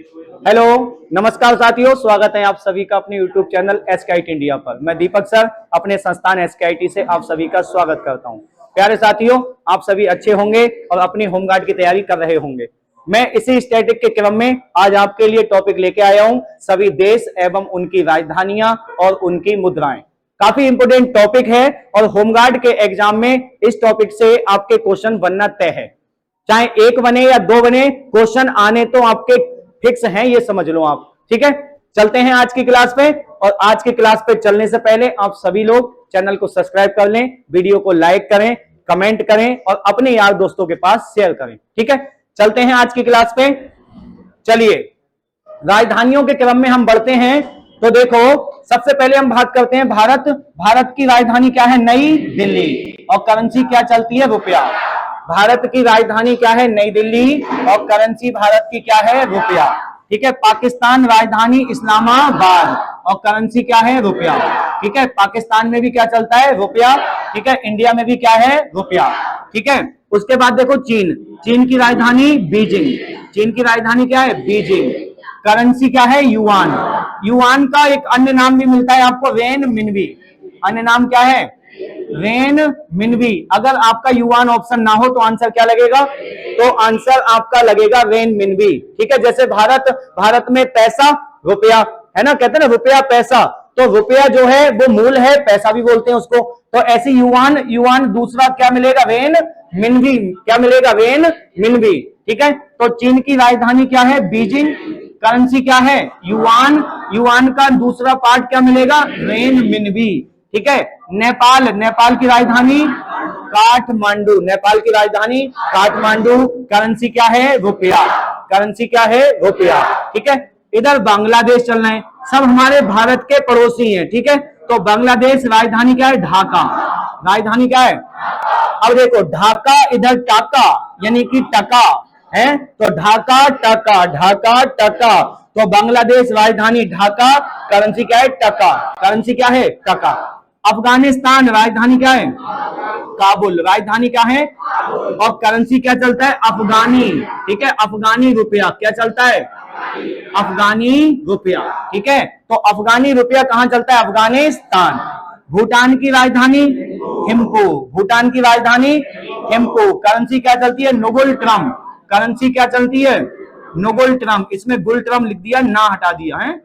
Hello, नमस्कार साथियों, स्वागत है आप सभी का अपने YouTube चैनल एसकेआईटी इंडिया पर। मैं दीपक सर अपने संस्थान एसकेआईटी से आप सभी का स्वागत करता हूं। प्यारे साथियों, आप सभी अच्छे होंगे और अपनी होमगार्ड की तैयारी कर रहे होंगे। मैं इसी स्टैटिक के क्रम में आज आपके लिए टॉपिक लेके आया हूं, सभी देश एवं उनकी राजधानियां और उनकी मुद्राएं। काफी इंपोर्टेंट टॉपिक है और होमगार्ड के एग्जाम में इस टॉपिक से आपके क्वेश्चन बनना तय है। चाहे एक बने या दो बने, क्वेश्चन आने तो आपके फिक्स हैं, ये समझ लो आप। ठीक है, चलते हैं आज की क्लास पे। और आज की क्लास पे चलने से पहले आप सभी लोग चैनल को सब्सक्राइब कर लें, वीडियो को लाइक करें, कमेंट करें और अपने यार दोस्तों के पास शेयर करें। ठीक है, चलते हैं आज की क्लास पे। चलिए, राजधानियों के क्रम में हम बढ़ते हैं। तो देखो, सबसे पहले हम बात करते हैं भारत की राजधानी क्या है? नई दिल्ली। और करेंसी क्या चलती है? रुपया। भारत की राजधानी क्या है? नई दिल्ली। और करेंसी भारत की क्या है? रुपया। ठीक है, पाकिस्तान राजधानी इस्लामाबाद और करेंसी क्या है? रुपया। ठीक है, पाकिस्तान में भी क्या चलता है? रुपया। ठीक है, इंडिया में भी क्या है? रुपया। ठीक है, उसके बाद देखो चीन की राजधानी बीजिंग। चीन की राजधानी क्या है? बीजिंग। करेंसी क्या है? युआन। युआन का एक अन्य नाम भी मिलता है आपको, रेन मिनबी। अन्य नाम क्या है? रेन मिनबी। अगर आपका युआन ऑप्शन ना हो तो आंसर क्या लगेगा? तो आंसर आपका लगेगा रेन मिनबी। ठीक है, जैसे भारत में पैसा रुपया है ना, कहते हैं ना रुपया पैसा, तो रुपया जो है वो मूल है, पैसा भी बोलते हैं उसको। तो ऐसी युआन दूसरा क्या मिलेगा? रेन मिनबी। क्या मिलेगा? रेन मिनबी। ठीक है, तो चीन की राजधानी क्या है? बीजिंग। करेंसी क्या है? युआन। युआन का दूसरा पार्ट क्या मिलेगा? रेन मिनबी। ठीक है, नेपाल की राजधानी काठमांडू। नेपाल की राजधानी काठमांडू। करेंसी क्या है? रुपया। करेंसी क्या है? रुपया। ठीक है, इधर बांग्लादेश चलना है। सब हमारे भारत के पड़ोसी हैं। ठीक है, तो बांग्लादेश राजधानी क्या है? ढाका। राजधानी क्या है? अब देखो, ढाका इधर टाका यानी कि टका है, तो ढाका टका। तो बांग्लादेश राजधानी ढाका, करेंसी क्या है? टका। करेंसी क्या है? टका। अफगानिस्तान राजधानी क्या है? काबुल। राजधानी क्या है? और करेंसी क्या चलता है? अफगानी। ठीक है, अफगानी रुपया। क्या चलता है? अफगानी रुपया। ठीक है, तो अफगानी रुपया कहां चलता है? अफगानिस्तान। भूटान की राजधानी थिम्पू। भूटान की राजधानी थिम्पू। करेंसी क्या चलती है? नुगुल ट्रम। करेंसी क्या चलती है? नुगुल ट्रम। इसमें गुल ट्रम लिख दिया, ना हटा दिया है।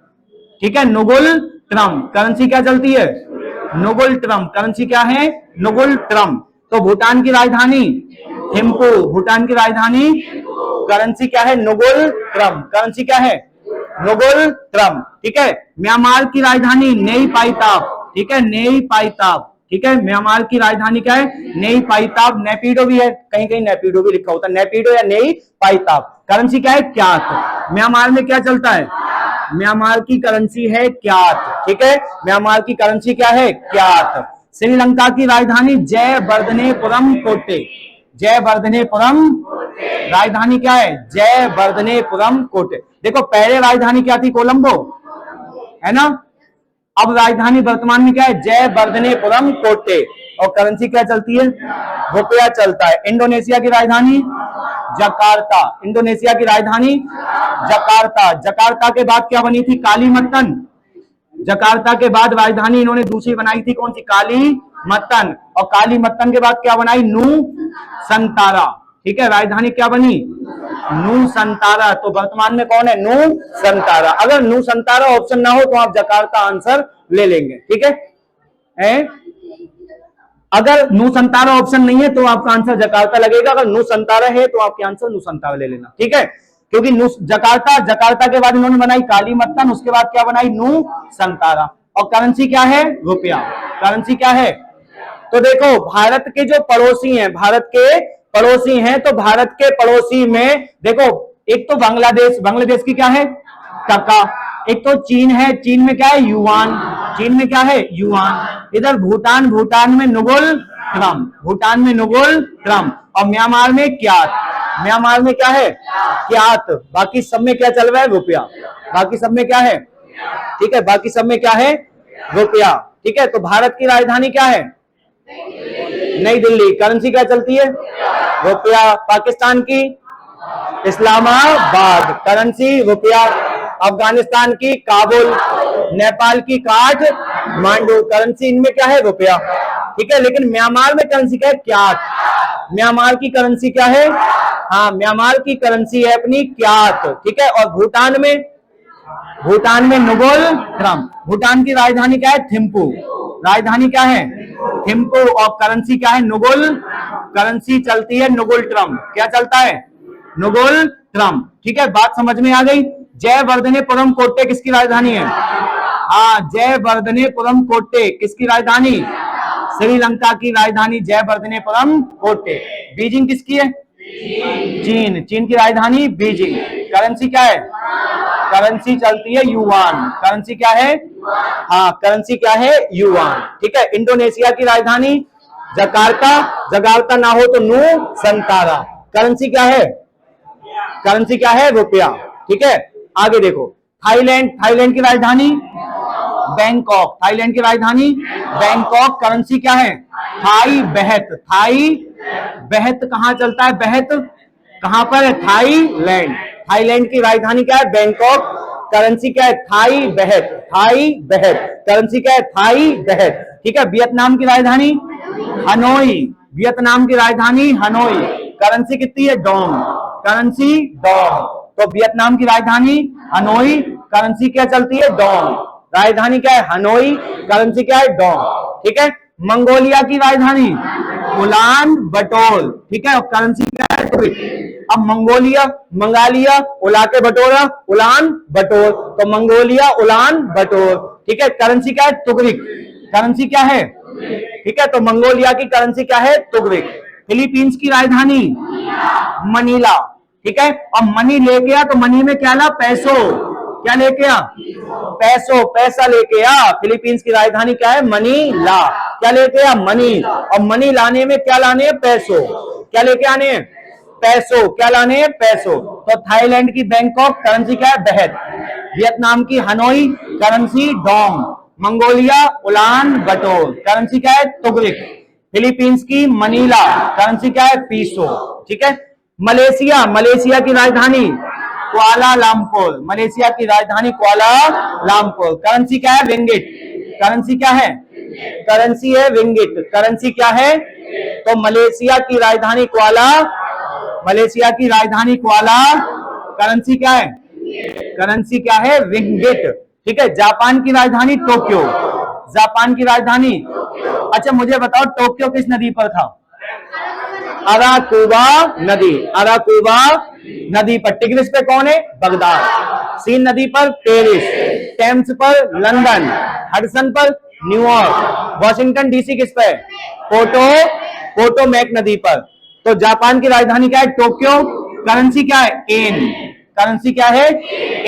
ठीक है, नुगुल ट्रम। करेंसी क्या चलती है? नुगुल ट्रम। करेंसी क्या है? नुगुल ट्रम। तो भूटान की राजधानी थिम्पू। भूटान की राजधानी, करेंसी क्या है? नुगुल ट्रम। करेंसी क्या है? नुगुल ट्रम। ठीक है, म्यांमार की राजधानी नेई पाइताप। ठीक है, नेई पाइताप। ठीक है, म्यांमार की राजधानी क्या है? नेई पाइताप। नेपिडो भी है, कहीं कहीं नेपिडो भी लिखा होता है, नेपिडो या नेई पाइताप। करेंसी क्या है? क्यात। म्यांमार में क्या चलता है? म्यांमार की करेंसी है क्यात। ठीक है, म्यांमार की करेंसी क्या है? क्यात। श्रीलंका की राजधानी जयवर्धनेपुरम कोटे। जयवर्धनेपुरम। राजधानी क्या है? जयवर्धनेपुरम कोटे। देखो, पहले राजधानी क्या थी? कोलंबो, है ना। अब राजधानी वर्तमान में क्या है? जयवर्धनेपुरम कोटे। और करेंसी क्या चलती है? रुपया चलता है। इंडोनेशिया की राजधानी जकार्ता। इंडोनेशिया की राजधानी जकार्ता। जकार्ता के बाद क्या बनी थी? कालीमत्तन। जकार्ता के बाद राजधानी इन्होंने दूसरी बनाई थी, कौन सी? कालीमत्तन। और कालीमत्तन के बाद क्या बनाई? नूसंतारा। ठीक है, राजधानी क्या बनी? नूसंतारा। तो वर्तमान में कौन है? नूसंतारा। अगर नूसंतारा ऑप्शन ना हो तो आप जकार्ता आंसर ले लेंगे। ठीक है, अगर नूसंतारा ऑप्शन नहीं है तो आपका आंसर जकार्ता लगेगा, अगर नूसंतारा है तो आपके आंसर नूसंतारा ले लेना। ठीक है, क्योंकि जकार्ता के बाद इन्होंने बनाई कालीमत्तन, उसके बाद क्या बनाई? नूसंतारा। और करेंसी क्या है? रुपया। करेंसी क्या है? तो देखो, भारत के जो पड़ोसी हैं, भारत के पड़ोसी हैं, तो भारत के पड़ोसी में देखो, एक तो बांग्लादेश की क्या है? टका। एक तो चीन है, चीन में क्या है? युआन। चीन में क्या है? युआन। इधर भूटान में नुगुल ट्रम। भूटान में नुगुल ट्रम। और म्यांमार में क्यात। म्यांमार में क्या है? क्यात। बाकी सब में क्या चल रहा है? रुपया। बाकी सब में क्या है? ठीक है, बाकी सब में क्या है? रुपया। ठीक है, तो भारत की राजधानी क्या है? नई दिल्ली। करेंसी क्या चलती है? रुपया। पाकिस्तान की इस्लामाबाद। करेंसी रुपया। अफगानिस्तान की काबुल, नेपाल की काठमांडू। करेंसी इनमें क्या है? रुपया। ठीक है, लेकिन म्यांमार में करेंसी क्या है? क्यात। म्यांमार की करेंसी क्या है? हाँ, म्यांमार की करेंसी है अपनी क्यात। ठीक है, और भूटान में नुगोल ट्रम। भूटान की राजधानी क्या है? थिम्पू। राजधानी क्या है? थिम्पू। और करेंसी क्या है? नुगोल। करेंसी चलती है नुगोल ट्रम। क्या चलता है? नुगोल ट्रम। ठीक है, बात समझ में आ गई। जयवर्धनेपुरम कोट्टे किसकी राजधानी है? हाँ, जयवर्धनेपुरम कोट्टे किसकी राजधानी? श्रीलंका की राजधानी जयवर्धनेपुरम कोट्टे। बीजिंग किसकी है? चीन की राजधानी बीजिंग। करेंसी क्या है? करेंसी चलती है युआन। करेंसी क्या है? हाँ, करेंसी क्या है? युआन। ठीक है, इंडोनेशिया की राजधानी जकार्ता ना हो तो नुसंतारा। करेंसी क्या है? करेंसी क्या है? रुपया। ठीक है, आगे देखो। थाईलैंड की राजधानी बैंकॉक। थाईलैंड की राजधानी बैंकॉक। करेंसी क्या है? थाई बहत कहां चलता है? बहत कहां पर है? थाईलैंड। थाईलैंड की राजधानी क्या है? बैंकॉक। करेंसी क्या है? थाई बहत। करेंसी क्या है? थाई बहत। ठीक है, वियतनाम की राजधानी हनोई। वियतनाम की राजधानी हनोई। करेंसी कितनी है? डोंग। Currency Dong. तो वियतनाम की राजधानी हनोई। करेंसी क्या चलती है? डोंग। राजधानी क्या है? हनोई। करेंसी क्या है? डोंग। ठीक है, मंगोलिया की राजधानी उलान बटोर। ठीक है, और करेंसी क्या है? अब मंगालिया उला के बटोरा, उलान बटोर। तो मंगोलिया उलान बटोर। ठीक है, करेंसी क्या है? तुगरिक। करेंसी क्या है? ठीक है, तो मंगोलिया की करेंसी क्या है? तुगरिक। फिलीपींस की राजधानी मनीला। ठीक है, और मनी लेके आ तो मनी में क्या ला? पैसो। क्या लेके आ? पैसा लेके आ। फिलीपींस की राजधानी क्या है? मनीला। क्या लेके आ? मनी। और मनी लाने में क्या लाने हैं? पैसो। क्या लेके आने हैं? पैसो। क्या लाने हैं? पैसो। तो थाईलैंड की बैंकॉक करेंसी क्या है? बहत। वियतनाम की Hanoi currency Dong. Mongolia Ulan बटोर करेंसी क्या है? तुगरिक। फिलीपींस की मनीला करेंसी क्या है? पीसो। ठीक है, मलेशिया की राजधानी कुआलालंपुर। मलेशिया की राजधानी कुआलालंपुर। करेंसी क्या है? रिंगिट। करेंसी क्या है? करेंसी है रिंगिट। करेंसी क्या है? तो मलेशिया की राजधानी कुआला। करेंसी क्या है? करेंसी क्या है? रिंगिट। ठीक है, जापान की राजधानी टोक्यो। जापान की राजधानी, अच्छा मुझे बताओ टोक्यो किस नदी पर था? अराकुबा नदी पर। टिग्रिस पे कौन है? बगदाद। सीन नदी पर पेरिस। टेम्स पर लंदन। हडसन पर न्यूयॉर्क। वॉशिंगटन डीसी किस पे? पोटोमैक नदी पर। तो जापान की राजधानी क्या है? टोक्यो। करेंसी क्या है? एन। करेंसी क्या है?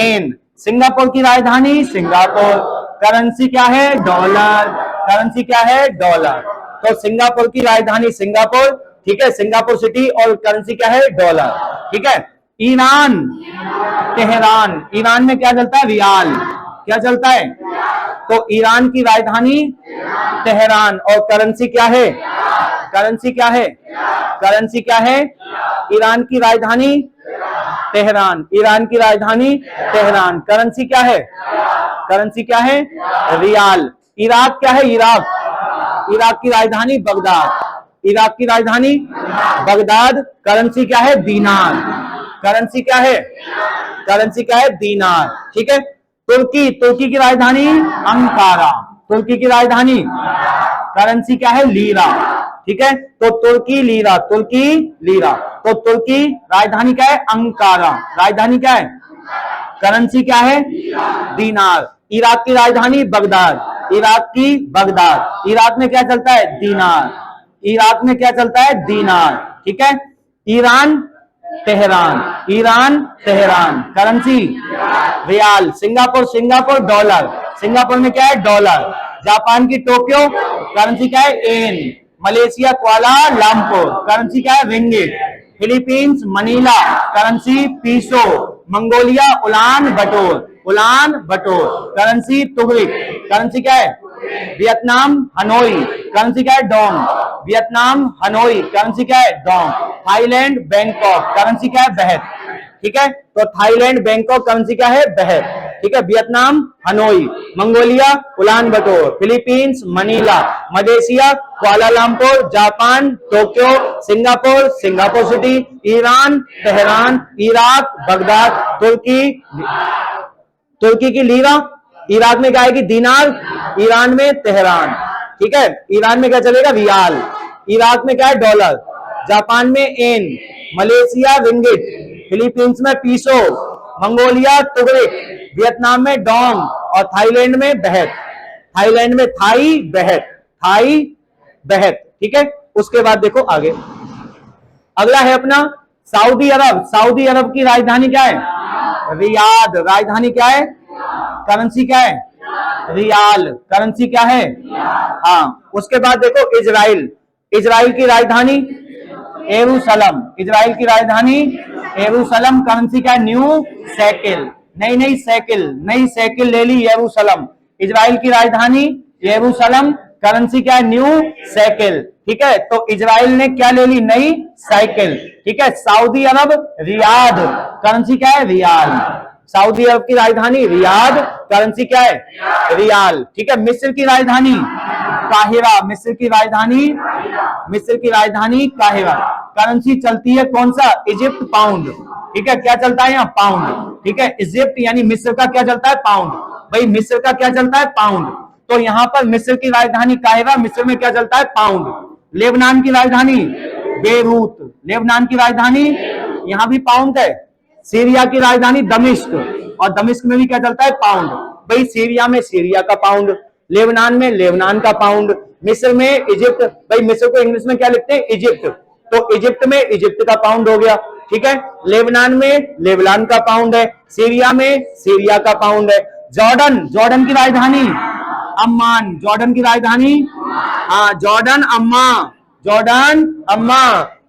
एन। सिंगापुर की राजधानी सिंगापुर। करेंसी क्या है? डॉलर। करेंसी क्या है? डॉलर। तो सिंगापुर की राजधानी सिंगापुर। ठीक है, सिंगापुर सिटी। और करेंसी क्या है? डॉलर। ठीक है, ईरान तेहरान। ईरान में क्या चलता है? रियाल। क्या चलता है? तो ईरान की राजधानी तेहरान। और करेंसी क्या है? करेंसी क्या है? करेंसी क्या है? ईरान की राजधानी तेहरान। ईरान की राजधानी तेहरान। करेंसी क्या है? करेंसी क्या है? रियाल। इराक क्या है? इराक की राजधानी बगदाद। इराक की राजधानी बगदाद। करेंसी क्या है? दीनार। करेंसी क्या है? करेंसी क्या है? दीनार। ठीक है, तुर्की की राजधानी अंकारा। तुर्की की राजधानी करेंसी क्या है? लीरा। ठीक है, तो तुर्की लीरा। तो तुर्की राजधानी क्या है? अंकारा। राजधानी क्या है? करेंसी क्या है? दीनार। इराक की राजधानी बगदाद। इराक में क्या चलता है? दीनार। इराक में क्या चलता है? दीनार। ठीक है, Iran Tehran. Currency rial. Singapore dollar. Singapore में क्या है? डॉलर। जापान की टोक्यो करेंसी क्या है? एन। मलेशिया कुआलालंपुर करेंसी क्या है? Ringgit. Philippines Manila currency peso. Mongolia Ulan बटोर करेंसी तुगरिक। करेंसी क्या है? वियतनाम हनोई करेंसी क्या है? डोंग। वियतनाम हनोई करेंसी क्या है? डोंग। थाईलैंड बैंकॉक करेंसी क्या है? बहत। ठीक है। तो थाईलैंड बैंकॉक करेंसी क्या है, बहत, ठीक है। Vietnam Hanoi, Mongolia Ulan Bator, Philippines Manila, Malaysia Kuala Lumpur, Japan Tokyo, Singapore Singapore City, Iran Tehran, Iraq Baghdad, तुर्की की लीरा, इराक में क्या आएगी दीनार, ईरान में तेहरान, ठीक है। ईरान में क्या चलेगा रियाल, इराक में क्या है डॉलर, जापान में एन, मलेशिया रिंगिट, फिलीपींस में पीसो, मंगोलिया तुगरिक, वियतनाम में डोंग और थाईलैंड में बहत, थाईलैंड में थाई बहत, ठीक है। उसके बाद देखो आगे, अगला है अपना सऊदी अरब। सऊदी अरब की राजधानी क्या है, रियाद, राजधानी क्या है, करेंसी क्या है, रियाल, करेंसी क्या है, हाँ। उसके बाद देखो इजराइल, इजराइल की राजधानी यरूशलेम, इजराइल की राजधानी यरूशलेम, करेंसी क्या है, न्यू सैकिल, नई सैकिल ले ली यरूशलेम, इजराइल की राजधानी यरूशलेम, करेंसी क्या है, न्यू सैकिल, ठीक है। तो इजराइल ने क्या ले ली, नई साइकिल, ठीक है। सऊदी अरब रियाद, करेंसी क्या है, रियाल, सऊदी अरब की राजधानी रियाद, करेंसी क्या है, रियाल, ठीक है। मिस्र की राजधानी काहिरा, मिस्र की राजधानी काहिरा, करेंसी चलती है कौन सा, इजिप्ट पाउंड, ठीक है। क्या चलता है यहाँ, पाउंड, ठीक है। इजिप्ट यानी मिस्र का क्या चलता है, पाउंड, भाई मिस्र का क्या चलता है, पाउंड, तो यहाँ पर मिस्र की राजधानी काहिरा, मिस्र में क्या चलता है, पाउंड। लेबनान की राजधानी बेरूत, लेबनान की राजधानी यहाँ भी पाउंड है। सीरिया की राजधानी दमिश्क, और दमिश्क में भी क्या चलता है, पाउंड, भाई सीरिया में सीरिया का पाउंड, लेबनान में लेबनान का पाउंड, मिस्र में इजिप्ट, भाई मिस्र को इंग्लिश में क्या लिखते हैं, इजिप्ट, तो इजिप्ट में इजिप्ट का पाउंड हो गया, ठीक है। लेबनान में लेबनान का पाउंड है, सीरिया में सीरिया का पाउंड है। जॉर्डन, जॉर्डन की राजधानी अम्मान, जॉर्डन की राजधानी, हाँ जॉर्डन अम्मा,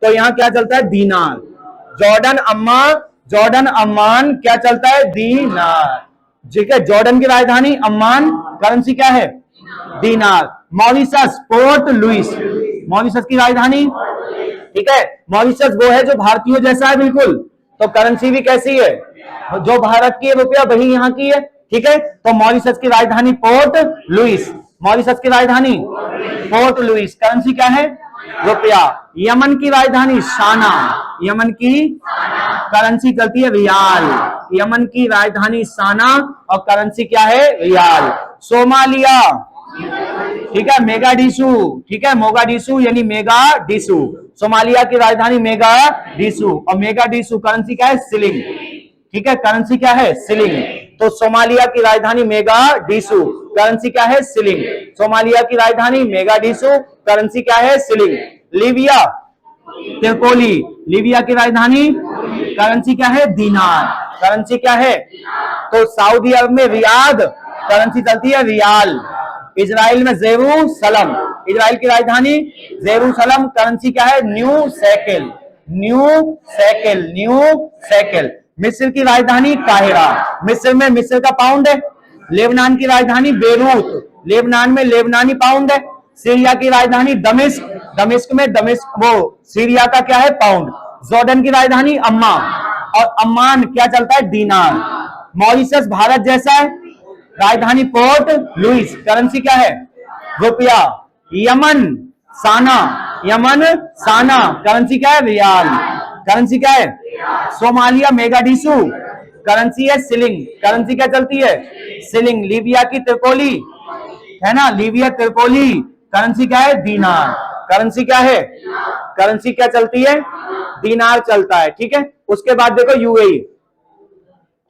तो यहाँ क्या चलता है, दीनार, जॉर्डन अम्मान क्या चलता है, दीनार, ठीक है। जॉर्डन की राजधानी अम्मान, करेंसी क्या है, दीनार। मॉरिशस पोर्ट लुइस, मॉरिशस की राजधानी, ठीक है। मॉरिशस वो है जो भारतीयों जैसा है बिल्कुल, तो करेंसी भी कैसी है, जो भारत की है रुपया वही यहाँ की है, ठीक है। तो मॉरिशस की राजधानी पोर्ट लुइस, मॉरिशस की राजधानी पोर्ट लुइस, करेंसी क्या है, रुपया। यमन की राजधानी साना, यमन की करेंसी चलती है रियाल, यमन की राजधानी साना और करेंसी क्या है, रियाल। सोमालिया, ठीक है, मेगाडिशु, ठीक है, मोगाडिशु यानी मेगाडिशु, सोमालिया की राजधानी मेगाडिशु, और मेगाडिशु करेंसी क्या है, सिलिंग, ठीक है, करेंसी क्या है, सिलिंग। तो सोमालिया की राजधानी मेगाडिशु, करेंसी क्या है, सिलिंग, सोमालिया की राजधानी मेगाडिशु, करेंसी क्या है, सिलिंग। लीबिया त्रिपोली, लीबिया की राजधानी, करेंसी क्या है, दीनार, करेंसी क्या है। तो सऊदी अरब में रियाद, करेंसी चलती है रियाल। इजराइल में जेरूसलम, इजराइल की राजधानी जेरूसलम, करेंसी क्या है, न्यू सैकिल, न्यू सैकिल। मिस्र की राजधानी काहिरा, मिस्र में मिस्र का पाउंड है। लेबनान की राजधानी बेरूत, लेबनान में लेबनानी पाउंड है। सीरिया की राजधानी दमिश्क, दमिश्क में दमिश्क वो सीरिया का क्या है, पाउंड। जॉर्डन की राजधानी अम्मा, और अम्मान क्या चलता है, दीनार। मॉरिशस भारत जैसा है, राजधानी पोर्ट लुइस, करेंसी क्या है, रुपया। यमन साना, करेंसी क्या है, रियाल, करेंसी क्या है। सोमालिया मेगाडिशु, करेंसी है सिलिंग, करेंसी क्या चलती है, सिलिंग। लीबिया की त्रिपोली है ना, लीबिया त्रिपोली, करेंसी क्या है, दीनार, करेंसी क्या है, करेंसी क्या चलती है, दीनार चलता है, ठीक है। उसके बाद देखो यूएई,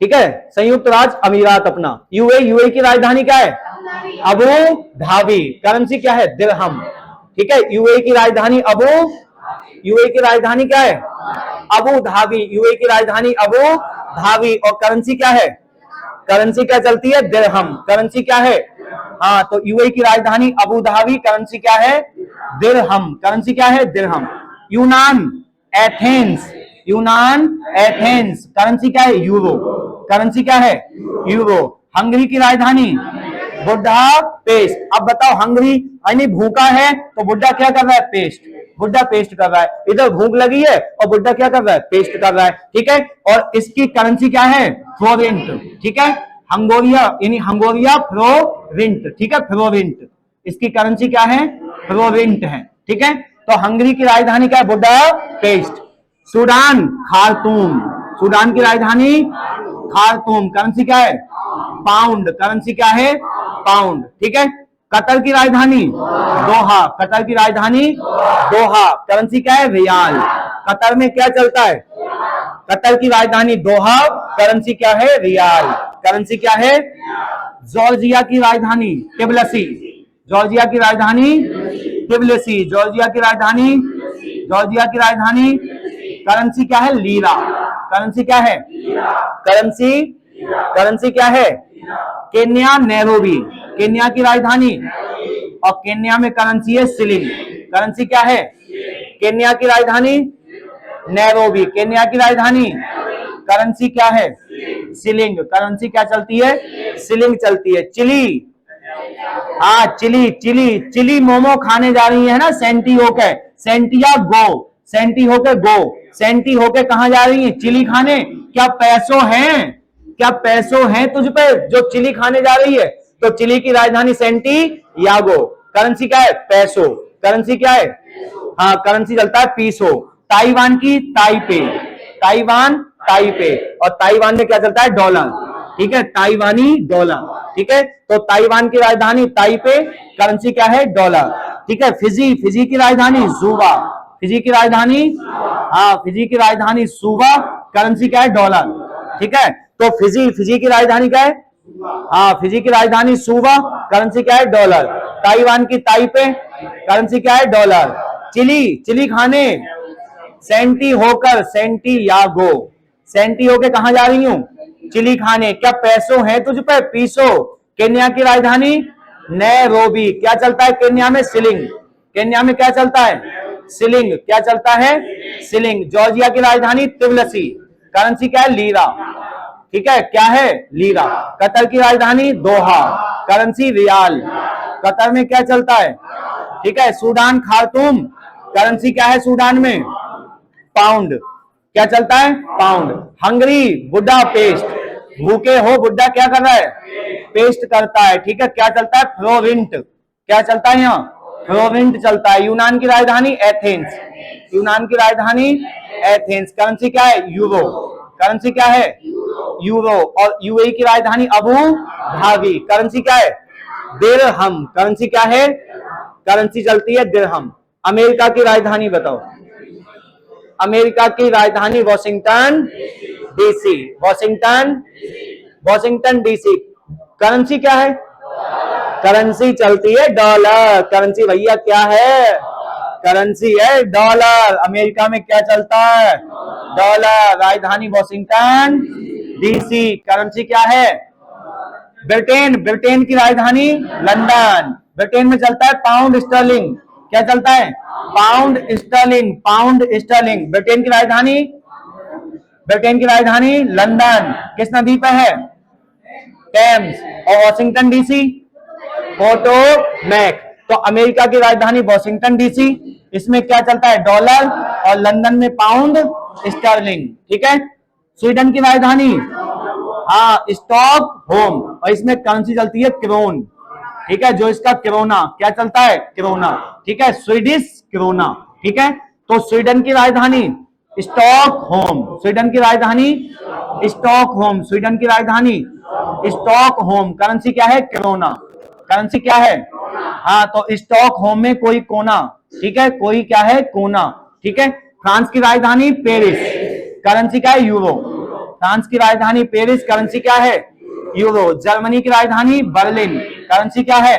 ठीक है, संयुक्त राज्य अमीरात अपना, यूएई की राजधानी क्या है, अबू धाबी, करेंसी क्या है, दिरहम, ठीक है। यूएई की राजधानी क्या है, अबू धाबी, यूएई की राजधानी अबू धाबी, और करेंसी क्या है, करेंसी क्या चलती है, दिरहम, करेंसी क्या है, हाँ। तो यूएई की राजधानी अबू धाबी, करेंसी क्या है, दिरहम, करेंसी क्या है, दिरहम। यूनान एथेंस, करेंसी क्या है, यूरो, करेंसी क्या है, यूरो। हंगरी की राजधानी बुड्ढा पेस्ट। अब बताओ, हंगरी यानी भूखा है तो बुड्ढा क्या कर रहा है, पेस्ट, बुड्ढा पेस्ट कर रहा है, इधर भूख लगी है और बुड्ढा क्या कर रहा है, पेस्ट कर रहा है, ठीक है। और इसकी करेंसी क्या है, फ्लोरिंट, ठीक है। हंगोरिया यानी हंगोरिया फ्लोरिंट, ठीक है, फ्लोरिंट, इसकी करेंसी क्या है, फ्लोरिंट है, ठीक है। तो हंगरी की राजधानी क्या है, बुड्ढा पेस्ट। सूडान खार्तूम, सूडान की राजधानी खार्तूम, करेंसी क्या है, पाउंड, करेंसी क्या है, पाउंड, ठीक है। कतर की राजधानी दोहा, कतर की राजधानी दोहा, करेंसी क्या है, रियाल। कतर में क्या चलता है, कतर की राजधानी दोहा, करेंसी क्या है, रियाल, करेंसी क्या है। जॉर्जिया की राजधानी टिबिलिसी, जॉर्जिया की राजधानी टिबिलिसी, जॉर्जिया की राजधानी, जॉर्जिया की राजधानी, करेंसी क्या है, लीरा, करेंसी क्या है, करेंसी, करेंसी क्या है, केन्या नैरोबी, केन्या की राजधानी, और केन्या में करेंसी है सिलिंग, करेंसी क्या है, केन्या की राजधानी नैरोबी, केन्या की राजधानी, करेंसी क्या है, सिलिंग, करेंसी क्या चलती है, सिलिंग चलती है। चिली, हाँ चिली, चिली, चिली मोमो खाने जा रही है ना, सेंटी होके, सेंटिया गो, सेंटी होके गो, सेंटी होके कहां जा रही है, चिली खाने। क्या पैसों हैं, क्या पैसों हैं तुझ पे जो चिली खाने जा रही है। तो चिली की राजधानी सेंटी यागो, करेंसी क्या है, पैसो, करेंसी क्या है, हाँ करेंसी चलता है पीसो। ताइवान की ताइपे, ताइवान ताइपे, और ताइवान में क्या चलता है, डॉलर, ठीक है, ताइवानी डॉलर, ठीक है। तो ताइवान की राजधानी ताइपे, करेंसी क्या है, डॉलर, ठीक है। फिजी, फिजी की राजधानी सूबा, फिजी की राजधानी, हाँ फिजी की राजधानी सूबा, करेंसी क्या है, डॉलर, ठीक है। तो फिजी, फिजी की राजधानी क्या है, हाँ फिजी की राजधानी सूबा, करेंसी क्या है, डॉलर। ताइवान की ताइपे, करेंसी क्या है, डॉलर। चिली, चिली खाने सेंटी होकर, सेंटी यागो, सेंटी होके कहां जा रही हूं, चिली खाने। क्या पैसों है तुझ पे, पीसो। केन्या की राजधानी नैरोबी, क्या चलता है केन्या में, सिलिंग, केन्या में क्या चलता है, सिलिंग, क्या चलता है, सिलिंग। जॉर्जिया की राजधानी तिबिलिसी, करेंसी क्या है, लीरा, ठीक है, क्या है, लीरा। कतर की राजधानी दोहा, करेंसी रियाल, कतर में क्या चलता है, ठीक है। सूडान खार्तूम, करेंसी क्या है सूडान में, पाउंड, क्या चलता है, पाउंड। हंगरी बुड्ढा पेस्ट, भूखे हो बुड्ढा क्या कर रहा है, पेस्ट करता है, ठीक है, क्या चलता है, फ्लोरिंट, क्या चलता है यहाँ, फ्लोरिंट चलता है। यूनान की राजधानी एथेंस, यूनान की राजधानी एथेंस, करेंसी क्या है, यूरो, करेंसी क्या है, यूरो। और यूएई की राजधानी अबू धाबी, करेंसी क्या है, दिरहम, करेंसी क्या है, करेंसी चलती है दिरहम। अमेरिका की राजधानी बताओ, अमेरिका की राजधानी Washington DC, Washington, Washington DC, currency क्या है, करेंसी चलती है डॉलर, करेंसी भैया क्या है, करेंसी है डॉलर। अमेरिका में क्या चलता है, डॉलर। राजधानी वॉशिंगटन डीसी, करेंसी क्या है, ब्रिटेन, ब्रिटेन की राजधानी लंदन, ब्रिटेन में चलता है पाउंड स्टर्लिंग, क्या चलता है, pound sterling, pound sterling. Britain की राजधानी, ब्रिटेन की राजधानी लंदन, किस नदी पे है, टेम्स। और वॉशिंगटन डीसी पोटोमैक। तो अमेरिका की राजधानी वॉशिंगटन डीसी, इसमें क्या चलता है, डॉलर, और लंदन में पाउंड स्टर्लिंग, ठीक है। स्वीडन की राजधानी, हाँ स्टॉकहोम, और इसमें करेंसी चलती है क्रोन, ठीक है, जो इसका क्रोना, क्या चलता है, क्रोना, ठीक है, स्वीडिश क्रोना, ठीक है। तो स्वीडन की राजधानी स्टॉकहोम, स्वीडन की राजधानी स्टॉकहोम, स्वीडन की राजधानी स्टॉकहोम, करेंसी क्या है, क्रोना, करेंसी क्या है, हाँ तो स्टॉकहोम में कोई कोना, ठीक है, कोई क्या है, कोना, ठीक है। फ्रांस की राजधानी पेरिस, करेंसी क्या है, यूरो, फ्रांस की राजधानी पेरिस, करेंसी क्या है, यूरो। जर्मनी की राजधानी बर्लिन, करेंसी क्या है,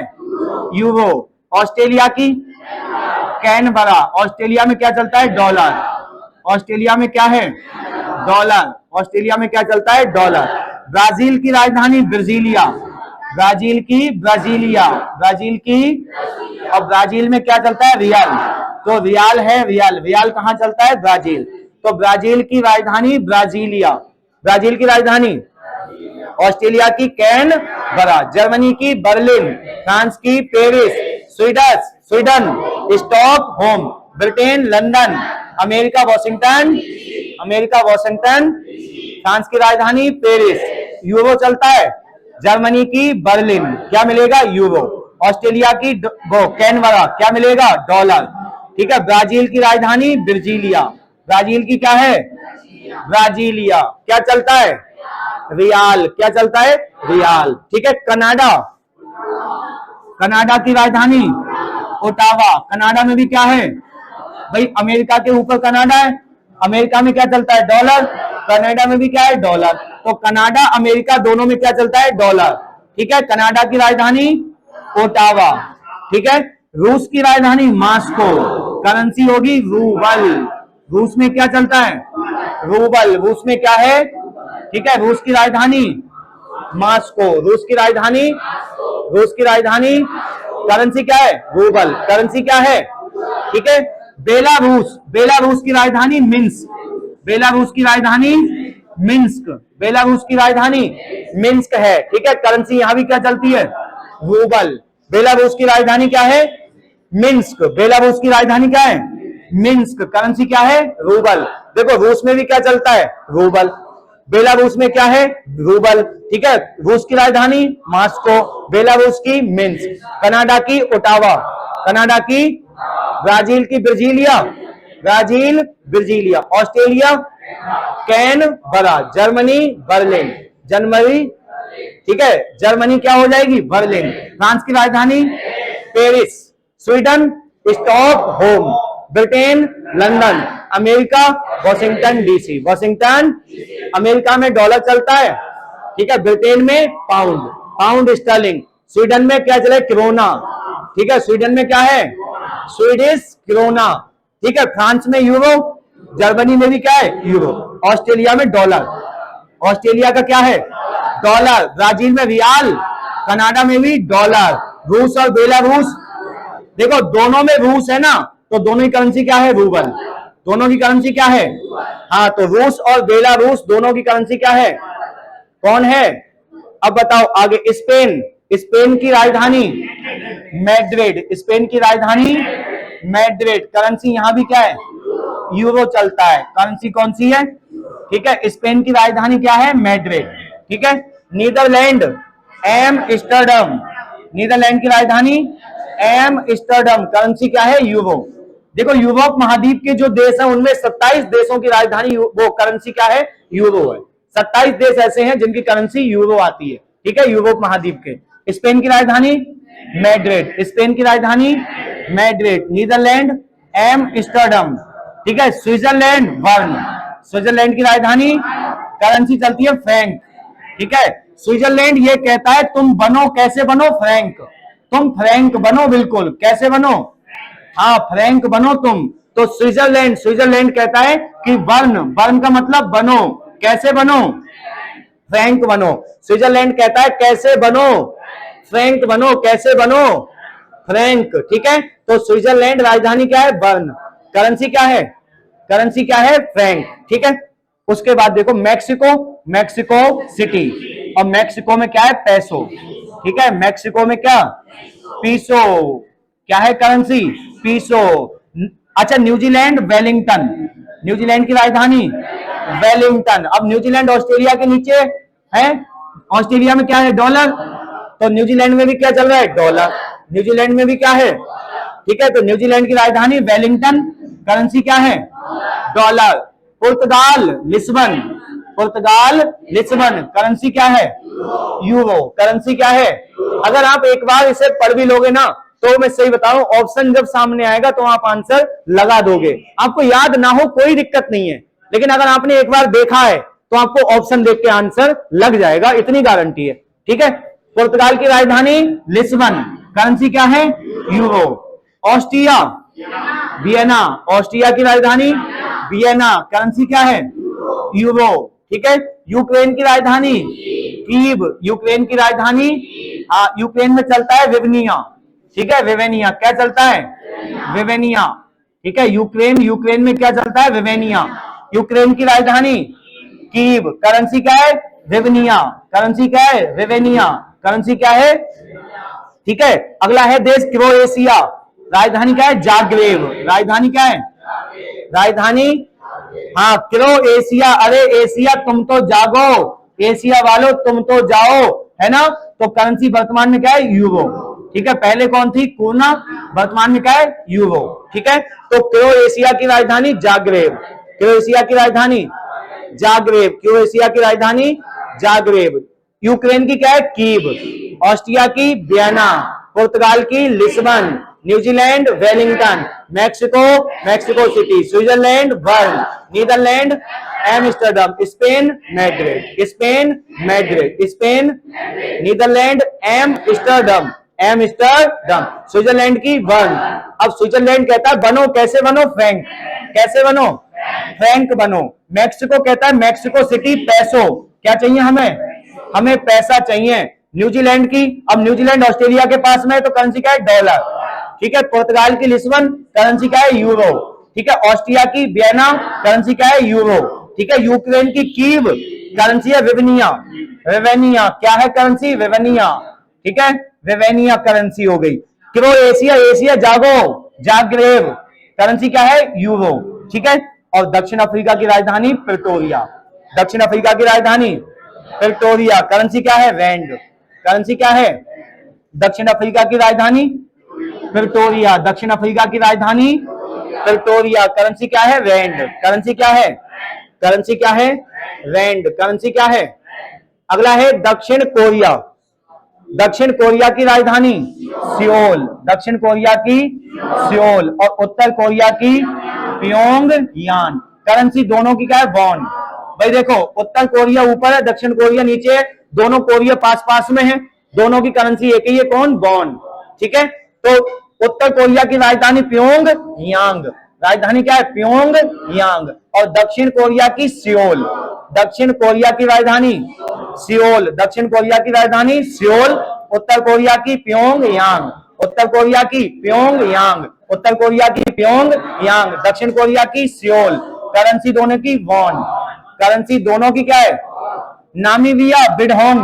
यूरो। ऑस्ट्रेलिया की कैनबरा, ऑस्ट्रेलिया में क्या चलता है, डॉलर, ऑस्ट्रेलिया में क्या है, डॉलर, ऑस्ट्रेलिया में क्या चलता है, डॉलर। ब्राजील की राजधानी ब्राजीलिया, ब्राजील की ब्राजीलिया, ब्राजील की, और ब्राजील में क्या चलता है, रियाल, तो रियाल है, रियाल, रियाल कहां चलता है, ब्राजील। तो ब्राजील की राजधानी ब्राजीलिया, ब्राजील की राजधानी। ऑस्ट्रेलिया की कैनबरा, जर्मनी की बर्लिन, फ्रांस की Paris, Sweden Stockholm, Britain London, America Washington, America Washington, France की राजधानी पेरिस, यूरो चलता है, जर्मनी की बर्लिन, क्या मिलेगा यूरो, ऑस्ट्रेलिया की वो कैनबरा, क्या मिलेगा डॉलर, ठीक है, ब्राजील की राजधानी ब्राजीलिया, ब्राजील की क्या है ब्राजीलिया, क्या चलता है रियाल, क्या चलता है रियाल, ठीक है, कनाडा, कनाडा की राजधानी ओटावा, कनाडा में भी क्या है भाई अमेरिका के ऊपर कनाडा है, अमेरिका में क्या चलता है डॉलर, कनाडा में भी क्या है डॉलर, तो कनाडा अमेरिका दोनों में क्या चलता है डॉलर, ठीक है, कनाडा की राजधानी ओटावा, ठीक है, रूस की राजधानी मॉस्को, करेंसी होगी रूबल, रूस में क्या चलता है रूबल, रूस में क्या है, ठीक है, रूस की राजधानी मॉस्को, रूस की राजधानी, रूस की राजधानी, करेंसी क्या है रूबल, करेंसी क्या है, ठीक है, बेलारूस, बेलारूस की राजधानी मिन्स्क, बेलारूस की राजधानी मिन्स्क, बेलारूस की राजधानी मिन्स्क है, ठीक है, करेंसी यहां भी क्या चलती है रूबल, बेलारूस की राजधानी क्या है मिन्स्क, बेलारूस की राजधानी क्या है मिन्स्क, करेंसी क्या है रूबल, देखो रूस में भी क्या चलता है रूबल, बेलारूस में क्या है रूबल, ठीक है, रूस की राजधानी मॉस्को, बेलारूस की मिन्स्क, कनाडा की ओटावा, कनाडा की, ब्राजील की Brasilia, Brazil Brasilia, Australia Canberra, Germany Berlin, Germany, ठीक है, जर्मनी क्या हो जाएगी बर्लिन, फ्रांस की राजधानी Paris, Sweden Stockholm, Britain London, America Washington DC, Washington, America में डॉलर चलता है, ठीक है, ब्रिटेन में पाउंड, पाउंड स्टर्लिंग, स्वीडन में क्या चले क्रोना, ठीक है, स्वीडन में क्या है स्वीडिश क्रोना, ठीक है, फ्रांस में यूरो, जर्मनी में भी क्या है यूरो, ऑस्ट्रेलिया में डॉलर, ऑस्ट्रेलिया का क्या है डॉलर, ब्राजील में रियाल, कनाडा में भी डॉलर, रूस और बेलारूस, देखो दोनों में रूस है ना, तो दोनों की करेंसी क्या है रूबल, दोनों की करेंसी क्या है, हाँ, तो रूस और बेलारूस दोनों की करेंसी क्या है, कौन है, अब बताओ आगे, स्पेन, स्पेन की राजधानी मैड्रिड, स्पेन की राजधानी मैड्रिड, करेंसी यहां भी क्या है यूरो चलता है, करेंसी कौन सी है, ठीक है, स्पेन की राजधानी क्या है मैड्रिड, ठीक है, नीदरलैंड एम्स्टर्डम, नीदरलैंड की राजधानी एम्स्टर्डम, करेंसी क्या है यूरो, देखो यूरोप महाद्वीप के जो देश हैं उनमें 27 देशों की राजधानी वो करेंसी क्या है यूरो है, 27 देश ऐसे हैं जिनकी करेंसी यूरो आती है, ठीक है, यूरोप महाद्वीप के, स्पेन की राजधानी मैड्रिड, स्पेन की राजधानी मैड्रिड, नीदरलैंड एम्स्टर्डम, ठीक है, स्विट्जरलैंड बर्न, स्विट्जरलैंड की राजधानी, करेंसी चलती है फ्रैंक, ठीक है, स्विट्जरलैंड ये कहता है तुम बनो, कैसे बनो फ्रैंक, तुम फ्रैंक बनो, बिल्कुल कैसे बनो, हाँ फ्रैंक बनो तुम, तो स्विट्जरलैंड, स्विट्जरलैंड कहता है कि बर्न, बर्न का मतलब बनो, कैसे बनो फ्रैंक बनो, स्विट्जरलैंड कहता है कैसे बनो फ्रैंक बनो, कैसे बनो फ्रैंक, ठीक है, तो स्विट्जरलैंड राजधानी क्या है बर्न, करेंसी क्या है, करेंसी क्या है फ्रैंक, ठीक है, उसके बाद देखो मैक्सिको, मैक्सिको सिटी, और मैक्सिको में क्या है पैसो, ठीक है, मैक्सिको में क्या पीसो, क्या है करेंसी पीसो, अच्छा न्यूजीलैंड वेलिंगटन, न्यूजीलैंड की राजधानी वेलिंगटन, अब न्यूजीलैंड ऑस्ट्रेलिया के नीचे है, ऑस्ट्रेलिया में क्या है डॉलर, तो न्यूजीलैंड में भी क्या चल रहा है डॉलर, न्यूजीलैंड में भी क्या है, ठीक है, तो न्यूजीलैंड की राजधानी वेलिंगटन, करेंसी क्या है डॉलर, पुर्तगाल लिस्बन, पुर्तगाल लिस्बन, करेंसी क्या है यूरो, करेंसी क्या है, अगर आप एक बार इसे पढ़ भी लोगे ना तो मैं सही बताऊं ऑप्शन जब सामने आएगा तो आप आंसर लगा दोगे, आपको याद ना हो कोई दिक्कत नहीं है, लेकिन अगर आपने एक बार देखा है तो आपको ऑप्शन देख के आंसर लग जाएगा, इतनी गारंटी है, ठीक है, पुर्तगाल की राजधानी लिस्बन, करेंसी क्या है यूरो, ऑस्ट्रिया वियना, ऑस्ट्रिया की राजधानी वियना, करेंसी क्या है यूरो, ठीक है, यूक्रेन की राजधानी कीव, यूक्रेन की राजधानी, यूक्रेन में चलता है विवनिया, ठीक है, विवेनिया, क्या चलता है विवेनिया, ठीक है, यूक्रेन, यूक्रेन में क्या चलता है विवेनिया, यूक्रेन की राजधानी कीव, करेंसी क्या है विवनिया, करेंसी क्या है विवेनिया, करेंसी क्या है, ठीक है, अगला है देश क्रोएशिया, राजधानी क्या है? जाग्रेब। राजधानी क्या है? राजधानी, हाँ, क्रोएशिया। अरे एशिया तुम तो जागो, एशिया वालों तुम तो जाओ, है ना। तो करेंसी वर्तमान में क्या है? यूरो। ठीक है, पहले कौन थी? क्रोना, वर्तमान में क्या है? यूरो। ठीक है, तो क्रोएशिया की राजधानी जाग्रेब, क्रोएशिया की राजधानी जाग्रेब, क्रोएशिया की राजधानी जाग्रेब। यूक्रेन की क्या है? कीव। ऑस्ट्रिया की वियना, पुर्तगाल की Lisbon, New Zealand Wellington, Mexico Mexico City, Switzerland Bern, Netherlands Amsterdam, Spain Madrid, Spain Madrid, Spain, Netherlands Amsterdam, Amsterdam, Switzerland की बर्न। अब स्विट्जरलैंड कहता है बनो, कैसे बनो? फ्रैंक। कैसे बनो? फ्रैंक बनो। मैक्सिको कहता है मैक्सिको सिटी पैसो, क्या चाहिए हमें? हमें पैसा चाहिए। न्यूजीलैंड की, अब न्यूजीलैंड ऑस्ट्रेलिया के पास में है तो करेंसी क्या है? डॉलर। ठीक है, पुर्तगाल की लिस्बन, करेंसी क्या है? यूरो। ठीक है, ऑस्ट्रिया की वियना, करेंसी क्या है? यूरो। ठीक है, यूक्रेन की कीव, करेंसी है विवनिया, विवेनिया। क्या है करेंसी? विवेनिया। ठीक है, विवेनिया करेंसी हो गई। क्रोएशिया, एशिया जागो, जाग्रेब, करेंसी क्या है? यूरो। ठीक है, और दक्षिण अफ्रीका की राजधानी प्रिटोरिया, दक्षिण अफ्रीका की राजधानी प्रिटोरिया, करेंसी क्या है? रैंड। करेंसी क्या है? दक्षिण अफ्रीका की राजधानी प्रिटोरिया, दक्षिण अफ्रीका की राजधानी प्रिटोरिया, करेंसी क्या है? रैंड। करेंसी क्या है? करेंसी क्या है? रैंड। करेंसी क्या है? अगला है दक्षिण कोरिया, दक्षिण कोरिया की राजधानी सियोल, दक्षिण कोरिया की सियोल, और उत्तर कोरिया की प्योंगयान। करेंसी दोनों की क्या है? वॉन। भाई देखो, उत्तर कोरिया ऊपर है, दक्षिण कोरिया नीचे है, दोनों कोरिया पास पास में है, दोनों की करेंसी एक ही है, कौन? वॉन। ठीक है, तो उत्तर कोरिया की राजधानी प्योंगयांग, राजधानी क्या है? प्योंगयांग, और दक्षिण कोरिया की सियोल, दक्षिण कोरिया की राजधानी सियोल, दक्षिण कोरिया की राजधानी सियोल, उत्तर कोरिया की प्योंगयांग, उत्तर कोरिया की प्योंगयांग, उत्तर कोरिया की प्योंगयांग, दक्षिण कोरिया की सियोल, करेंसी दोनों की वॉन। करेंसी दोनों की क्या है? नामीबिया बिडहोंग,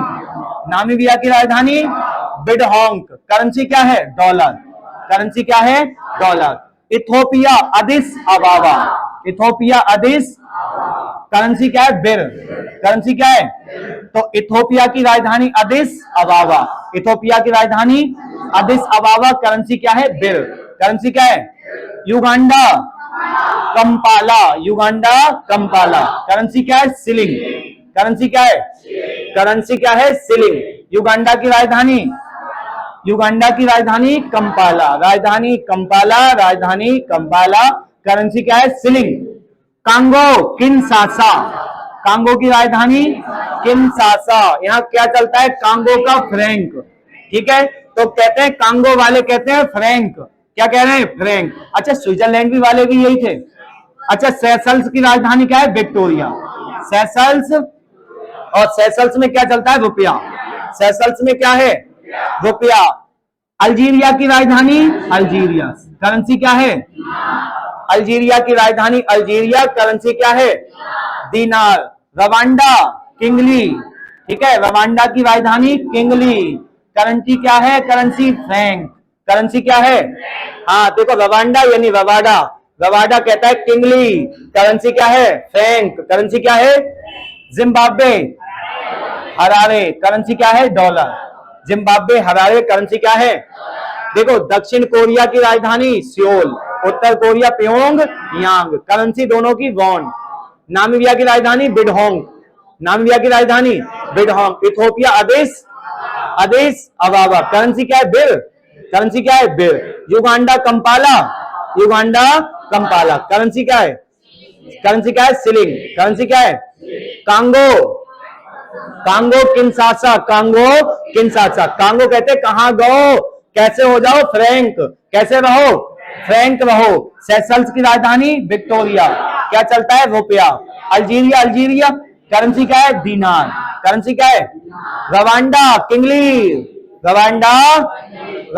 नामीबिया की राजधानी बिडहोंग, करेंसी क्या है? डॉलर। करेंसी क्या है? Dollar. Ethiopia Addis अबाबा, Ethiopia Addis, currency क्या है? बिर। करेंसी क्या है? तो इथोपिया की राजधानी अदिस अबाबा, इथोपिया की राजधानी अदिस अबाबा, करेंसी क्या है? बिर। करेंसी क्या है? Uganda Kampala, Uganda Kampala, currency क्या है? सिलिंग। करेंसी क्या है? करेंसी क्या है? सिलिंग। युगांडा की राजधानी, युगांडा की राजधानी कंपाला, राजधानी कंपाला, राजधानी कंपाला, करेंसी क्या है? सिलिंग। कांगो किनशासा, कांगो की राजधानी किनशासा, यहां क्या चलता है? कांगो का फ्रैंक। ठीक है, तो कहते हैं कांगो वाले कहते हैं फ्रैंक, क्या कह रहे हैं? फ्रैंक। अच्छा, स्विट्जरलैंड भी वाले भी यही थे। अच्छा, सेशल्स की राजधानी क्या है? विक्टोरिया, सेशल्स, और सेशल्स में क्या चलता है? रुपया। सेशल्स में क्या है? रुपया। अल्जीरिया की राजधानी अल्जीरिया, करेंसी क्या है? अल्जीरिया की राजधानी अल्जीरिया, करेंसी क्या है? दीनार। रवांडा किंगली, ठीक है, रवांडा की राजधानी किंगली, करेंसी क्या है? Currency Frank. करेंसी क्या है? हाँ देखो, रवांडा यानी रवाडा, रवाडा कहता है किंगली, करेंसी क्या है? फ्रैंक। करेंसी क्या है? जिम्बाब्वे हरारे, करेंसी क्या है? डॉलर। जिम्बाब्वे हरारे, करेंसी क्या है? देखो, दक्षिण कोरिया की राजधानी सियोल, उत्तर कोरिया प्योंगयांग, करेंसी दोनों की वॉन। नामीबिया की राजधानी बिडहोंग, नामीबिया की राजधानी Windhoek. Ethiopia Addis Addis Ababa, currency क्या है? बिर। करेंसी क्या है? Birr. Uganda Kampala, Uganda Kampala, currency क्या है? करेंसी क्या है? सिलिंग। करेंसी क्या है? Congo, Congo Kinshasa, Congo Kinshasa, Congo कहते कहां गो, कैसे हो जाओ फ्रैंक, कैसे रहो? फ्रैंक रहो। सेशल्स की राजधानी विक्टोरिया, क्या चलता है? रुपया। अल्जीरिया, अल्जीरिया, करेंसी क्या है? दीनार। करेंसी क्या है? Rwanda kingly, Rwanda,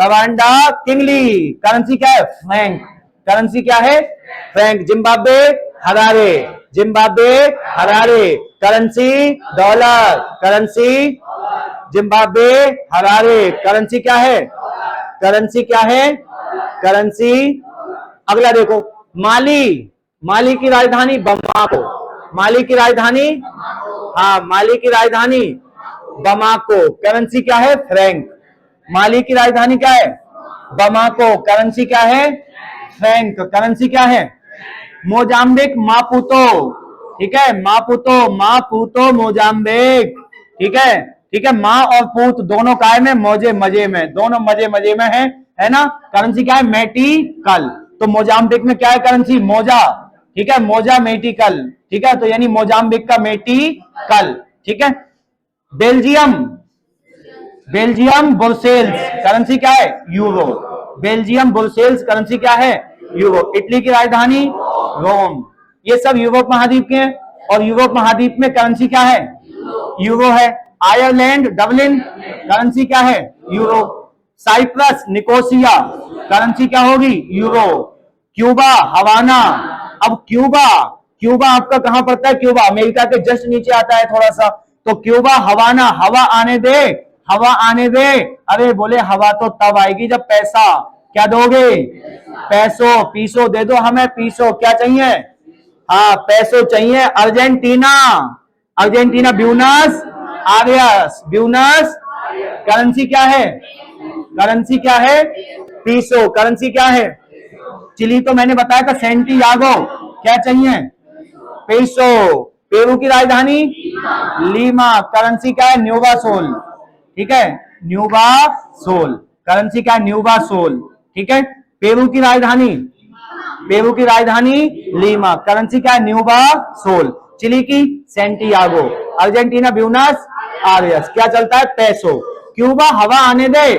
Rwanda kingly, currency क्या है? फ्रैंक। करेंसी क्या है? Frank. Zimbabwe Harare, Zimbabwe Harare, currency dollar. Currency Zimbabwe Harare, currency क्या है? करेंसी क्या है? करेंसी। अगला देखो, माली, माली की राजधानी बमाको, माली की राजधानी, हाँ माली की राजधानी बमाको, करेंसी क्या है? फ्रैंक। माली की राजधानी क्या है? बमाको, करेंसी क्या है? फ्रैंक। करेंसी क्या है? मोजाम्बिक मापुतो, ठीक है, मापुतो, मापुतो मोजाम्बिक, ठीक है, ठीक है। माँ और पूत दोनों काय में? मौजे मजे में, दोनों मजे मजे में है ना। करेंसी क्या है? मेटिकल। तो मोजाम्बिक में क्या है करेंसी? मोजा, ठीक है, मोजा मेटिकल, ठीक है, तो यानी मोजाम्बिक का मेटिकल, ठीक है। बेल्जियम, बेल्जियम ब्रुसेल्स, करेंसी क्या है? यूरो। बेल्जियम ब्रुसेल्स, करेंसी क्या है? यूरो। इटली की राजधानी रोम। ये सब यूरोप महाद्वीप के हैं, और यूरोप महाद्वीप में करेंसी क्या है? यूरो है। आयरलैंड डबलिन, करेंसी क्या है? यूरो। साइप्रस निकोसिया, करेंसी क्या होगी? यूरो। क्यूबा हवाना, अब क्यूबा, क्यूबा आपका कहां पड़ता है? क्यूबा अमेरिका के जस्ट नीचे आता है थोड़ा सा, तो क्यूबा हवाना, हवा आने दे, हवा आने दे। अरे बोले हवा तो तब आएगी जब पैसा, क्या दोगे? पैसो, पीसो दे दो हमें, पीसो। क्या चाहिए? हाँ पैसो चाहिए। Argentina, Argentina Buenos Aires, Buenos, currency क्या है? करेंसी क्या है? पीसो। करेंसी क्या है? चिली तो मैंने बताया था सेंटियागो, क्या चाहिए? पेसो। पेरू की राजधानी लीमा, करेंसी क्या है? न्यूबा सोल, ठीक है, न्यूबा सोल, करेंसी क्या है? न्यूबा सोल, ठीक है। पेरू की राजधानी, पेरू की राजधानी लीमा, करेंसी क्या है? न्यूबा सोल। चिली की सेंटियागो। अर्जेंटीना ब्यूनस आयर्स, क्या चलता है? पेसो। क्यूबा हवा आने दे,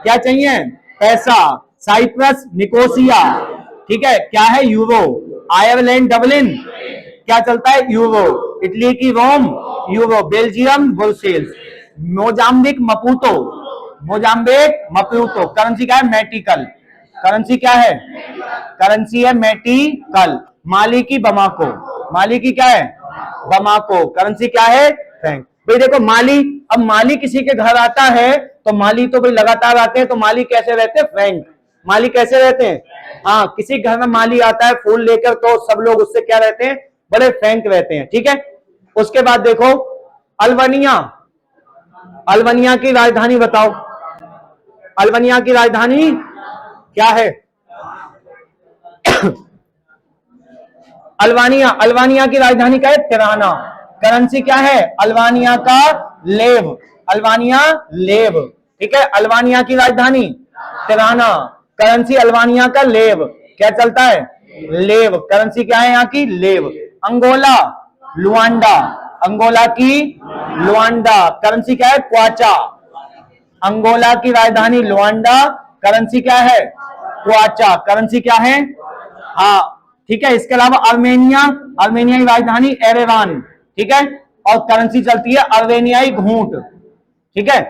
क्या चाहिए? पैसा। साइप्रस निकोसिया, ठीक है, क्या है? यूरो। आयरलैंड डबलिन, क्या चलता है? यूरो। इटली की Rome, euro. Belgium Brussels. Mozambique Maputo, Mozambique Maputo, currency क्या है? मेटिकल, करेंसी क्या है? करेंसी है मेटिकल। माली की बमाको, माली की क्या है? बमाको, करेंसी क्या है? फ्रैंक। भाई देखो माली, अब माली किसी के घर आता है तो माली तो भाई लगातार आते हैं, तो माली कैसे रहते हैं? फ्रैंक। माली कैसे रहते हैं? हाँ, किसी घर में माली आता है फूल लेकर तो सब लोग उससे क्या रहते हैं? बड़े फ्रैंक रहते हैं, ठीक है। उसके बाद देखो अल्बानिया, अल्बानिया की राजधानी बताओ, अल्बानिया की राजधानी क्या है? अल्बानिया, अल्बानिया की राजधानी क्या है? तिराना। करेंसी क्या है? अल्बानिया का लेव, अल्बानिया लेव, ठीक है। अल्बानिया की राजधानी तिराना, करेंसी अल्बानिया का लेव, क्या चलता है? लेव। करेंसी क्या है यहाँ की? लेव। अंगोला लुआंडा, अंगोला की लुआंडा, करेंसी क्या है? क्वाचा। अंगोला की राजधानी लुआंडा, करेंसी क्या है? क्वाचा, करेंसी क्या है? हाँ ठीक है। इसके अलावा अर्मेनिया, अर्मेनिया की राजधानी एरेवान, ठीक है, और करेंसी चलती है अर्मेनियाई घूंट, ठीक है।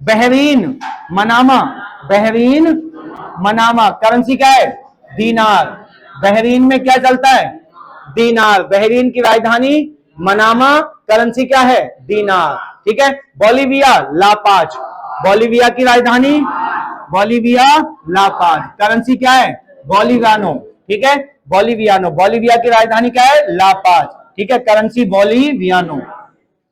Bahrain Manama, Bahrain Manama, currency क्या है? दीनार। बहरीन में क्या चलता है? दीनार। बहरीन की राजधानी मनामा, करेंसी क्या है? दीनार, ठीक है। बोलिविया लापाज, बोलिविया की राजधानी बोलिविया लापाज, करेंसी क्या है? बोलिवियानो, ठीक है, बोलिवियानो। बोलिविया की राजधानी क्या है? लापाज, ठीक है, करेंसी बोलिवियानो।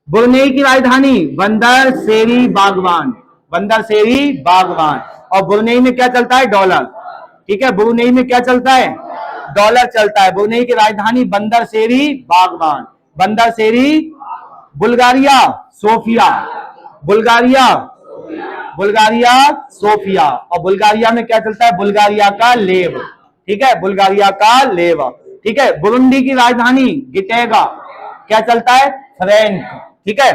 ब्रुनेई की राजधानी बंदर शेरी बागवान, बंदर शेरी बागवान, और ब्रुनेई में क्या चलता है? डॉलर, ठीक है, ब्रुनेई में क्या चलता है? डॉलर चलता है। ब्रुनेई की राजधानी बंदर शेरी बागवान, बंदर शेरी। Bulgaria Sofia, Bulgaria, Bulgaria Sofia, और बुल्गारिया में क्या चलता है? बुल्गारिया का लेव, ठीक है, बुल्गारिया का लेव, ठीक है। बुरुंडी की राजधानी गिटेगा, क्या चलता है? फ्रैंक, ठीक है।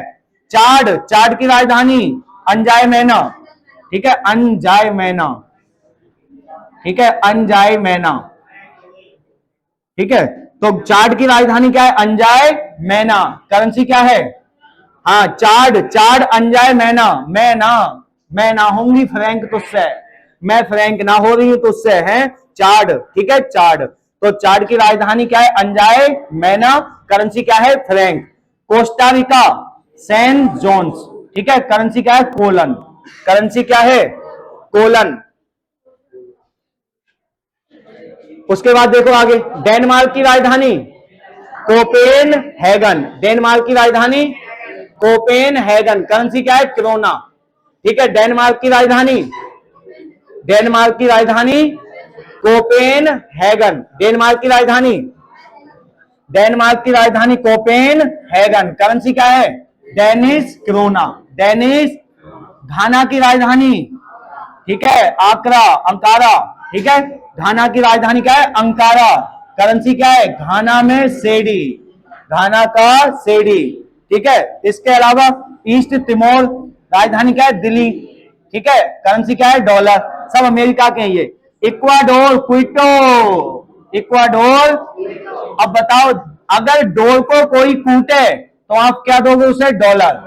चाड, चाड की राजधानी अंजाय मैना, ठीक है, अंजाय मैना, ठीक है, अंजाय मैना, ठीक है। तो चाड की राजधानी क्या है? अंजाय मैना, करेंसी क्या है? हाँ चाड, चाड अंजाय मैना, मैं ना होंगी फ्रैंक तुझसे, मैं फ्रैंक ना हो रही हूं तुझसे, है चाड, ठीक है, चाड। तो चाड की राजधानी क्या है? अंजाय मैना, करेंसी क्या है? फ्रैंक। कोस्टारिका सैन जोन्स, ठीक है, करेंसी क्या है? कोलन, करेंसी क्या है? कोलन, उसके बाद देखो आगे, डेनमार्क की राजधानी कोपेनहेगन, डेनमार्क की राजधानी कोपेनहेगन, करेंसी क्या है, क्रोना। ठीक है, डेनमार्क की राजधानी, डेनमार्क की राजधानी कोपेनहेगन, डेनमार्क की राजधानी, डेनमार्क की राजधानी कोपेनहेगन, करेंसी क्या है, डेनिश क्रोना, डेनिश। घाना की राजधानी, ठीक है, आकरा, अंकारा, ठीक है, घाना की राजधानी क्या है, अंकारा, करेंसी क्या है, घाना में सेडी, घाना का सेडी। ठीक है, इसके अलावा ईस्ट तिमोर, राजधानी क्या है, दिल्ली, ठीक है, करेंसी क्या है, डॉलर, सब अमेरिका के हैं ये। Ecuador, Quito, Ecuador. अब बताओ, अगर डोर को कोई कूटे तो आप क्या दोगे उसे, डॉलर,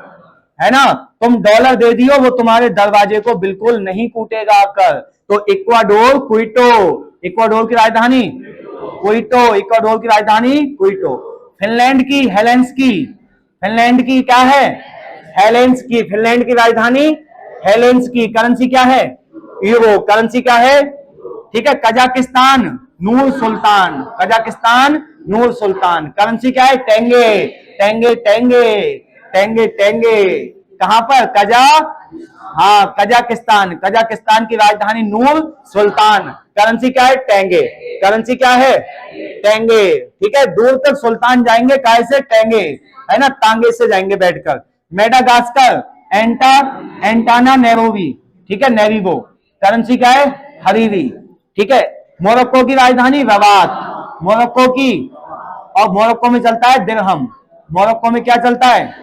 है ना। तुम डॉलर दे दियो, वो तुम्हारे दरवाजे को बिल्कुल नहीं कूटेगा आकर। तो इक्वाडोर, क्विटो, इक्वाडोर की राजधानी क्विटो, इक्वाडोर की राजधानी क्विटो। फिनलैंड की हेलेंस्की, फिनलैंड की क्या है, हेलेंस्की, फिनलैंड की राजधानी हेलेंस्की, करेंसी क्या है, यूरो, करेंसी क्या है, ठीक है। कजाकिस्तान, नूर सुल्तान, कजाकिस्तान नूर सुल्तान, करेंसी क्या है, टेंगे, टेंगे, टेंगे, टेंगे, टेंगे। कहां पर, हाँ, कजाकिस्तान, कजाकिस्तान की राजधानी नूर सुल्तान, करेंसी क्या है, टेंगे, करेंसी क्या है, टेंगे। ठीक है, दूर तक सुल्तान जाएंगे काय से, टेंगे, है ना, तांगे से जाएंगे बैठकर। मेडागास्कर, एंटाना नेरोवी, ठीक है, नेरीवो, करेंसी क्या है, हरीरी। ठीक है, मोरक्को की राजधानी रबात, मोरक्को की, और मोरक्को में चलता है दिरहम, मोरक्को में क्या चलता है,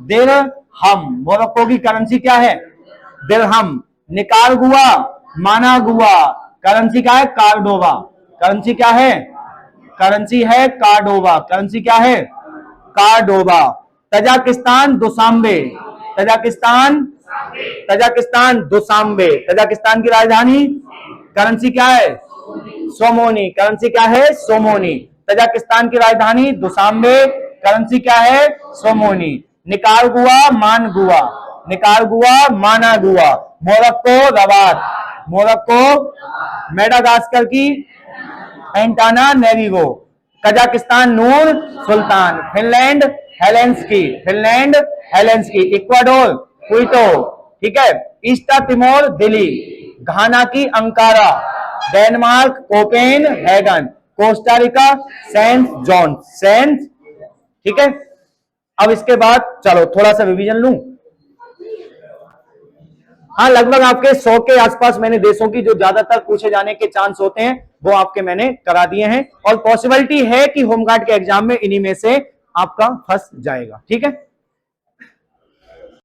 दिरहम, मोरक्को की करेंसी क्या है, दिरहम। निकारागुआ, मानागुआ, करेंसी क्या है, कार्डोवा, करेंसी क्या है, करेंसी है कार्डोवा, करेंसी क्या है, cordoba. Tajikistan, Dushanbe, Tajikistan, Tajikistan Dushanbe, Tajikistan की राजधानी, करेंसी क्या है, सोमोनी, करेंसी क्या है, सोमोनी, तजाकिस्तान की राजधानी दुशांबे, करेंसी क्या है, somoni. Nicaragua, Managua, Nicaragua, Managua. Morocco, Rabat, Morocco. Madagascar की Antananarivo, Kazakhstan Nur Sultan, Finland Helsinki, Finland Helsinki. Ecuador, Quito, ठीक है, ईस्ट तिमोर दिल्ली, घाना की Ankara, Denmark Copenhagen, Costa Rica Saint John, Saint. ठीक है, अब इसके बाद चलो थोड़ा सा रिवीजन लूं। हाँ, लगभग आपके 100 के आसपास मैंने देशों की जो ज्यादातर पूछे जाने के चांस होते हैं वो आपके मैंने करा दिए हैं, और पॉसिबिलिटी है कि होमगार्ड के एग्जाम में इन्हीं में से आपका फंस जाएगा। ठीक है।